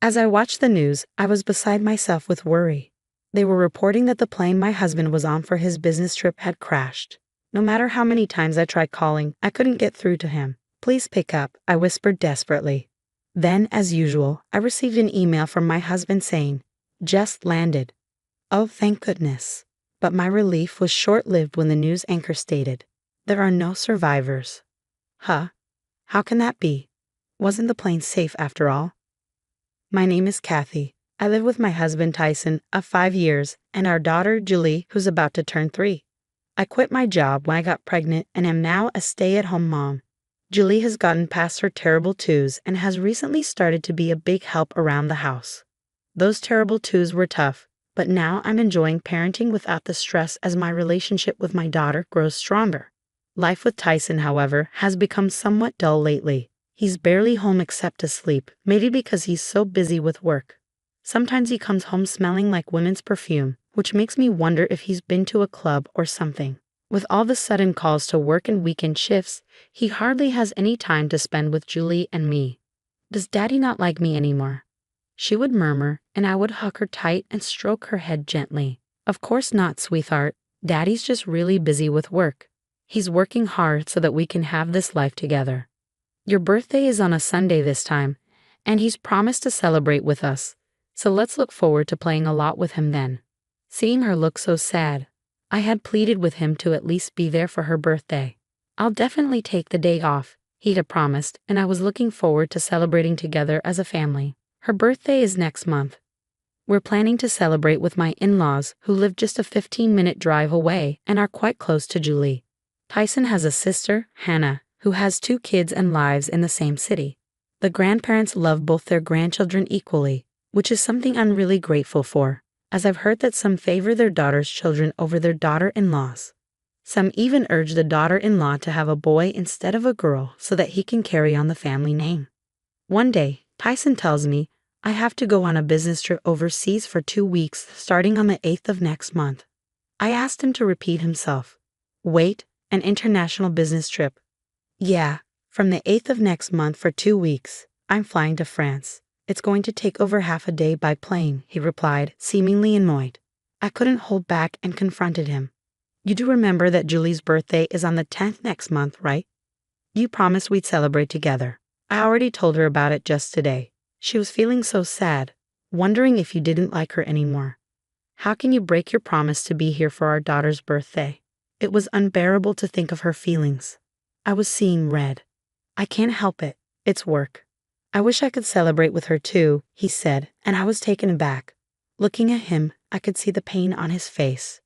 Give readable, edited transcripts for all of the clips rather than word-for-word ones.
As I watched the news, I was beside myself with worry. They were reporting that the plane my husband was on for his business trip had crashed. No matter how many times I tried calling, I couldn't get through to him. "Please pick up," I whispered desperately. Then, as usual, I received an email from my husband saying, "Just landed." Oh, thank goodness. But my relief was short-lived when the news anchor stated, "There are no survivors." Huh? How can that be? Wasn't the plane safe after all? My name is Kathy. I live with my husband Tyson of 5 years and our daughter Julie, who's about to turn 3. I quit my job when I got pregnant and am now a stay-at-home mom. Julie has gotten past her terrible twos and has recently started to be a big help around the house. Those terrible twos were tough, but now I'm enjoying parenting without the stress as my relationship with my daughter grows stronger. Life with Tyson, however, has become somewhat dull lately. He's barely home except to sleep, maybe because he's so busy with work. Sometimes he comes home smelling like women's perfume, which makes me wonder if he's been to a club or something. With all the sudden calls to work and weekend shifts, he hardly has any time to spend with Julie and me. "Does Daddy not like me anymore?" She would murmur, and I would hug her tight and stroke her head gently. "Of course not, sweetheart. Daddy's just really busy with work. He's working hard so that we can have this life together. Your birthday is on a Sunday this time, and he's promised to celebrate with us, so let's look forward to playing a lot with him then." Seeing her look so sad, I had pleaded with him to at least be there for her birthday. "I'll definitely take the day off," he had promised, and I was looking forward to celebrating together as a family. Her birthday is next month. We're planning to celebrate with my in-laws, who live just a 15-minute drive away and are quite close to Julie. Tyson has a sister, Hannah, who has 2 kids and lives in the same city. The grandparents love both their grandchildren equally, which is something I'm really grateful for, as I've heard that some favor their daughter's children over their daughter-in-laws. Some even urge the daughter-in-law to have a boy instead of a girl so that he can carry on the family name. One day, Tyson tells me I have to go on a business trip overseas for 2 weeks starting on the 8th of next month. I asked him to repeat himself. Wait, an international business trip. Yeah, from the 8th of next month for 2 weeks. I'm flying to France. It's going to take over half a day by plane, he replied, seemingly annoyed. I couldn't hold back and confronted him. You do remember that Julie's birthday is on the 10th next month, right? You promised we'd celebrate together. I already told her about it just today. She was feeling so sad, wondering if you didn't like her anymore. How can you break your promise to be here for our daughter's birthday? It was unbearable to think of her feelings. I was seeing red. I can't help it. It's work. I wish I could celebrate with her too, he said, and I was taken aback. Looking at him, I could see the pain on his face.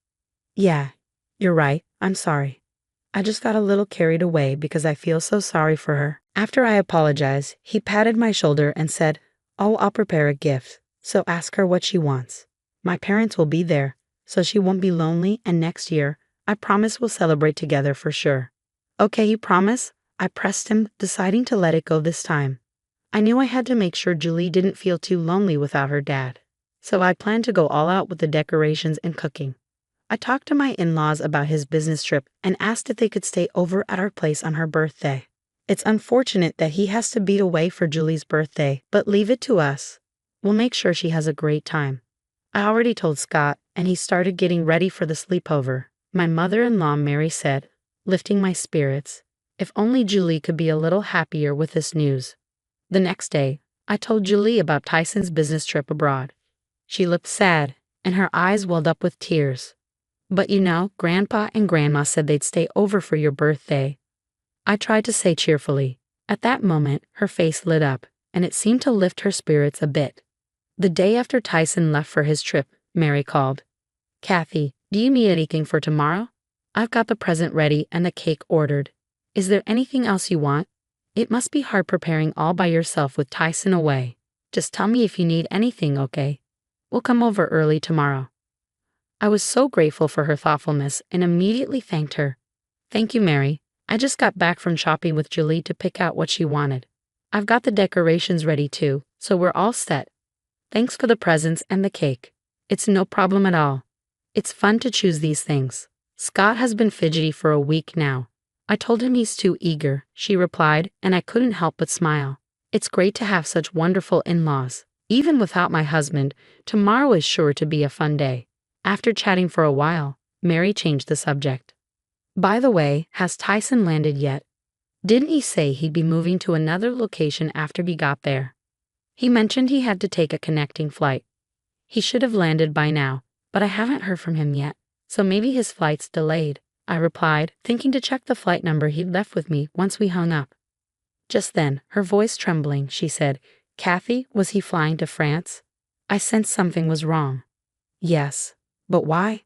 Yeah, you're right. I'm sorry. I just got a little carried away because I feel so sorry for her. After I apologized, he patted my shoulder and said, "Oh, I'll prepare a gift, so ask her what she wants. My parents will be there, so she won't be lonely, and next year, I promise we'll celebrate together for sure." Okay, you promise? I pressed him, deciding to let it go this time. I knew I had to make sure Julie didn't feel too lonely without her dad, so I planned to go all out with the decorations and cooking. I talked to my in-laws about his business trip and asked if they could stay over at our place on her birthday. It's unfortunate that he has to be away for Julie's birthday, but leave it to us. We'll make sure she has a great time. I already told Scott, and he started getting ready for the sleepover. My mother-in-law Mary said, lifting my spirits, if only Julie could be a little happier with this news. The next day, I told Julie about Tyson's business trip abroad. She looked sad, and her eyes welled up with tears. But you know, Grandpa and Grandma said they'd stay over for your birthday. I tried to say cheerfully. At that moment, her face lit up, and it seemed to lift her spirits a bit. The day after Tyson left for his trip, Mary called. "Kathy, do you need anything for tomorrow? I've got the present ready and the cake ordered. Is there anything else you want? It must be hard preparing all by yourself with Tyson away. Just tell me if you need anything, okay? We'll come over early tomorrow." I was so grateful for her thoughtfulness and immediately thanked her. "Thank you, Mary. I just got back from shopping with Julie to pick out what she wanted. I've got the decorations ready too, so we're all set. Thanks for the presents and the cake. It's no problem at all. It's fun to choose these things. Scott has been fidgety for a week now. I told him he's too eager," she replied, and I couldn't help but smile. It's great to have such wonderful in-laws. Even without my husband, tomorrow is sure to be a fun day. After chatting for a while, Mary changed the subject. By the way, has Tyson landed yet? Didn't he say he'd be moving to another location after he got there? He mentioned he had to take a connecting flight. He should have landed by now, but I haven't heard from him yet, so maybe his flight's delayed, I replied, thinking to check the flight number he'd left with me once we hung up. Just then, her voice trembling, she said, "Kathy, was he flying to France?" I sensed something was wrong. Yes, but why?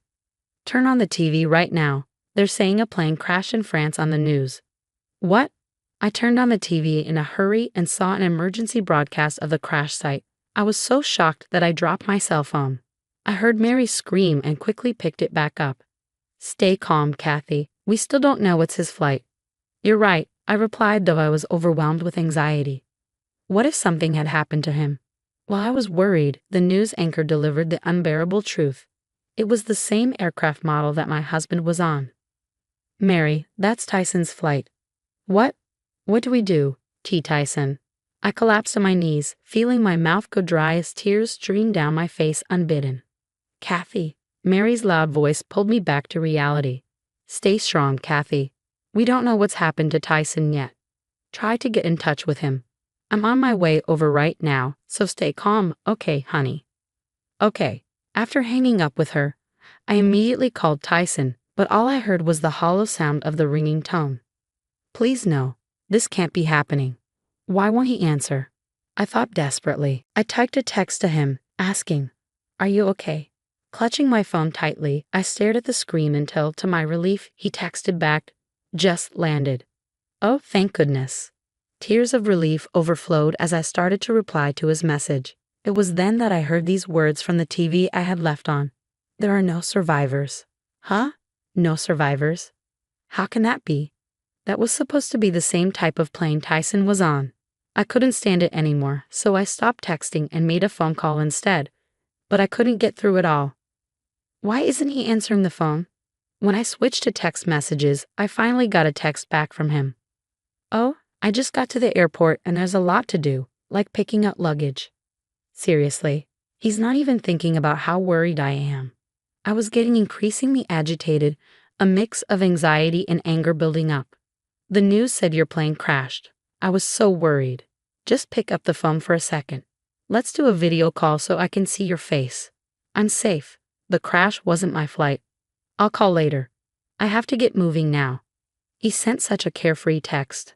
Turn on the TV right now. They're saying a plane crashed in France on the news. What? I turned on the TV in a hurry and saw an emergency broadcast of the crash site. I was so shocked that I dropped my cell phone. I heard Mary scream and quickly picked it back up. Stay calm, Kathy. We still don't know it's his flight. You're right, I replied, though I was overwhelmed with anxiety. What if something had happened to him? While I was worried, the news anchor delivered the unbearable truth. It was the same aircraft model that my husband was on. Mary, that's Tyson's flight. What? What do we do, T. Tyson? I collapsed on my knees, feeling my mouth go dry as tears streamed down my face unbidden. Kathy, Mary's loud voice pulled me back to reality. Stay strong, Kathy. We don't know what's happened to Tyson yet. Try to get in touch with him. I'm on my way over right now, so stay calm, okay, honey? Okay. After hanging up with her, I immediately called Tyson, but all I heard was the hollow sound of the ringing tone. Please no, this can't be happening. Why won't he answer? I thought desperately. I typed a text to him, asking, "Are you okay?" Clutching my phone tightly, I stared at the screen until, to my relief, he texted back, "Just landed." Oh, thank goodness. Tears of relief overflowed as I started to reply to his message. It was then that I heard these words from the TV I had left on. There are no survivors. Huh? No survivors? How can that be? That was supposed to be the same type of plane Tyson was on. I couldn't stand it anymore, so I stopped texting and made a phone call instead. But I couldn't get through it all. Why isn't he answering the phone? When I switched to text messages, I finally got a text back from him. Oh, I just got to the airport and there's a lot to do, like picking up luggage. Seriously, he's not even thinking about how worried I am. I was getting increasingly agitated, a mix of anxiety and anger building up. The news said your plane crashed. I was so worried. Just pick up the phone for a second. Let's do a video call so I can see your face. I'm safe. The crash wasn't my flight. I'll call later. I have to get moving now. He sent such a carefree text.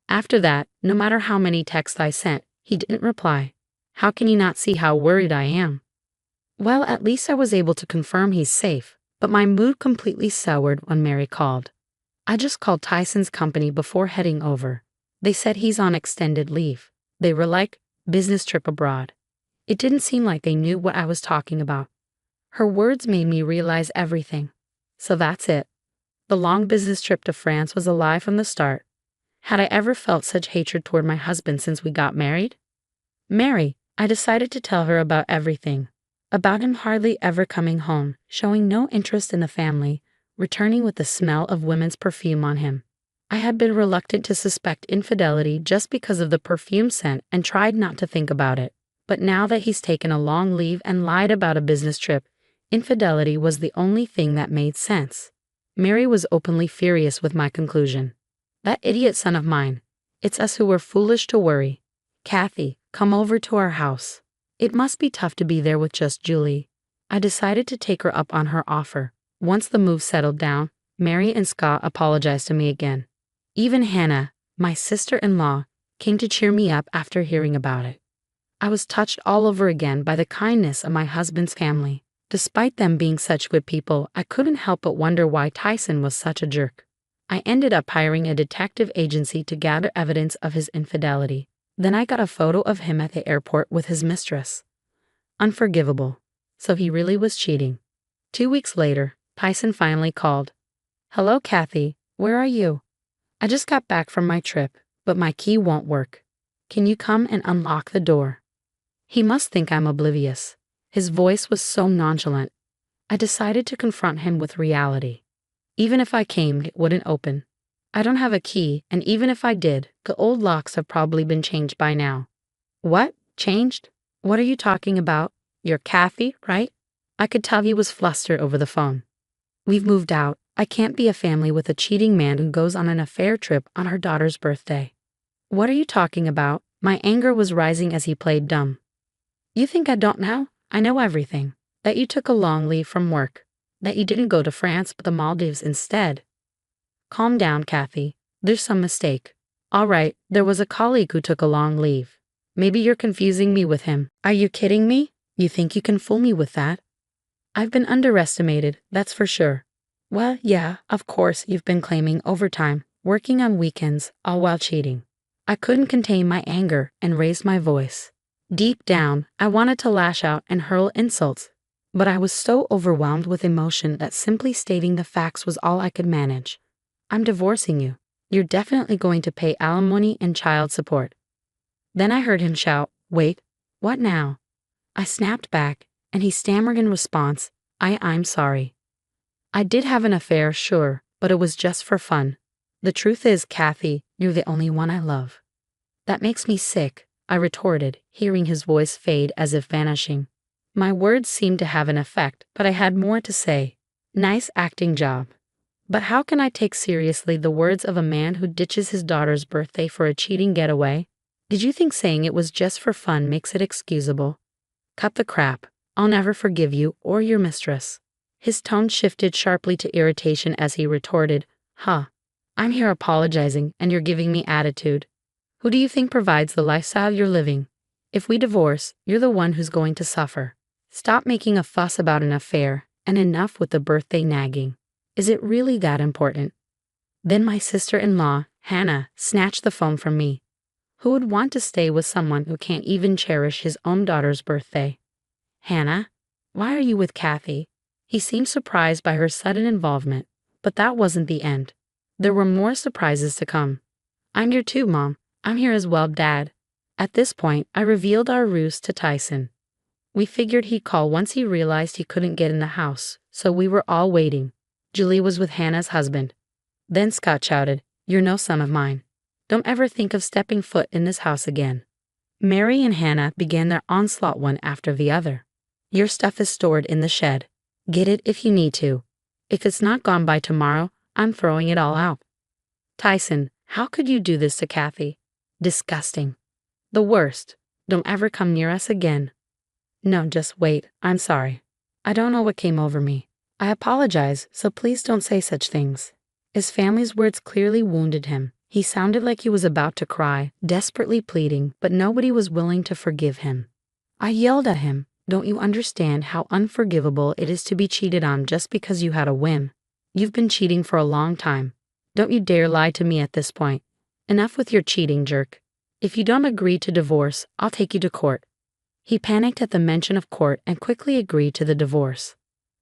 After that, no matter how many texts I sent, he didn't reply. How can he not see how worried I am? Well, at least I was able to confirm he's safe, but my mood completely soured when Mary called. I just called Tyson's company before heading over. They said he's on extended leave. They were like, business trip abroad. It didn't seem like they knew what I was talking about. Her words made me realize everything. So that's it. The long business trip to France was a lie from the start. Had I ever felt such hatred toward my husband since we got married? Mary, I decided to tell her about everything. About him hardly ever coming home, showing no interest in the family, returning with the smell of women's perfume on him. I had been reluctant to suspect infidelity just because of the perfume scent and tried not to think about it. But now that he's taken a long leave and lied about a business trip, infidelity was the only thing that made sense. Mary was openly furious with my conclusion. That idiot son of mine. It's us who were foolish to worry. Kathy, come over to our house. It must be tough to be there with just Julie. I decided to take her up on her offer. Once the move settled down, Mary and Scott apologized to me again. Even Hannah, my sister-in-law, came to cheer me up after hearing about it. I was touched all over again by the kindness of my husband's family. Despite them being such good people, I couldn't help but wonder why Tyson was such a jerk. I ended up hiring a detective agency to gather evidence of his infidelity. Then I got a photo of him at the airport with his mistress. Unforgivable. So he really was cheating. 2 weeks later, Tyson finally called. Hello, Kathy. Where are you? I just got back from my trip, but my key won't work. Can you come and unlock the door? He must think I'm oblivious. His voice was so nonchalant. I decided to confront him with reality. Even if I came, it wouldn't open. I don't have a key, and even if I did, the old locks have probably been changed by now. What? Changed? What are you talking about? You're Kathy, right? I could tell he was flustered over the phone. We've moved out. I can't be a family with a cheating man who goes on an affair trip on her daughter's birthday. What are you talking about? My anger was rising as he played dumb. You think I don't know? I know everything. That you took a long leave from work. That you didn't go to France but the Maldives instead. Calm down, Kathy. There's some mistake. All right, there was a colleague who took a long leave. Maybe you're confusing me with him. Are you kidding me? You think you can fool me with that? I've been underestimated, that's for sure. Well, yeah, of course you've been claiming overtime, working on weekends, all while cheating. I couldn't contain my anger and raised my voice. Deep down, I wanted to lash out and hurl insults, but I was so overwhelmed with emotion that simply stating the facts was all I could manage. I'm divorcing you. You're definitely going to pay alimony and child support. Then I heard him shout, "Wait, what now?" I snapped back, and he stammered in response, I'm sorry. I did have an affair, sure, but it was just for fun. The truth is, Kathy, you're the only one I love. That makes me sick, I retorted, hearing his voice fade as if vanishing. My words seemed to have an effect, but I had more to say. Nice acting job. But how can I take seriously the words of a man who ditches his daughter's birthday for a cheating getaway? Did you think saying it was just for fun makes it excusable? Cut the crap. I'll never forgive you or your mistress. His tone shifted sharply to irritation as he retorted, I'm here apologizing and you're giving me attitude. Who do you think provides the lifestyle you're living? If we divorce, you're the one who's going to suffer. Stop making a fuss about an affair, and enough with the birthday nagging. Is it really that important? Then my sister-in-law, Hannah, snatched the phone from me. Who would want to stay with someone who can't even cherish his own daughter's birthday? Hannah, why are you with Kathy? He seemed surprised by her sudden involvement, but that wasn't the end. There were more surprises to come. I'm here too, Mom. I'm here as well, Dad. At this point, I revealed our ruse to Tyson. We figured he'd call once he realized he couldn't get in the house, so we were all waiting. Julie was with Hannah's husband. Then Scott shouted, "You're no son of mine. Don't ever think of stepping foot in this house again." Mary and Hannah began their onslaught one after the other. Your stuff is stored in the shed. Get it if you need to. If it's not gone by tomorrow, I'm throwing it all out. Tyson, how could you do this to Kathy? Disgusting. The worst. Don't ever come near us again. No, just wait. I'm sorry. I don't know what came over me. I apologize, so please don't say such things. His family's words clearly wounded him. He sounded like he was about to cry, desperately pleading, but nobody was willing to forgive him. I yelled at him. Don't you understand how unforgivable it is to be cheated on just because you had a whim? You've been cheating for a long time. Don't you dare lie to me at this point. Enough with your cheating, jerk. If you don't agree to divorce, I'll take you to court. He panicked at the mention of court and quickly agreed to the divorce.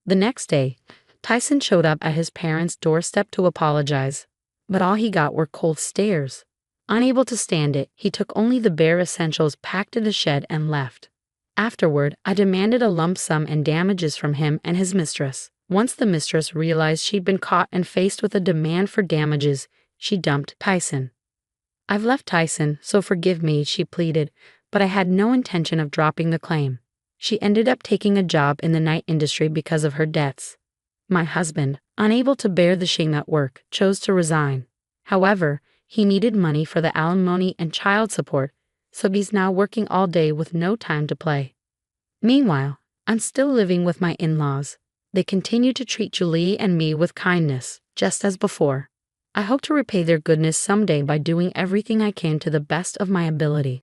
The next day, Tyson showed up at his parents' doorstep to apologize, but all he got were cold stares. Unable to stand it, he took only the bare essentials packed in the shed and left. Afterward, I demanded a lump sum and damages from him and his mistress. Once the mistress realized she'd been caught and faced with a demand for damages, she dumped Tyson. I've left Tyson, so forgive me, she pleaded, but I had no intention of dropping the claim. She ended up taking a job in the night industry because of her debts. My husband, unable to bear the shame at work, chose to resign. However, he needed money for the alimony and child support, so he's now working all day with no time to play. Meanwhile, I'm still living with my in-laws. They continue to treat Julie and me with kindness, just as before. I hope to repay their goodness someday by doing everything I can to the best of my ability.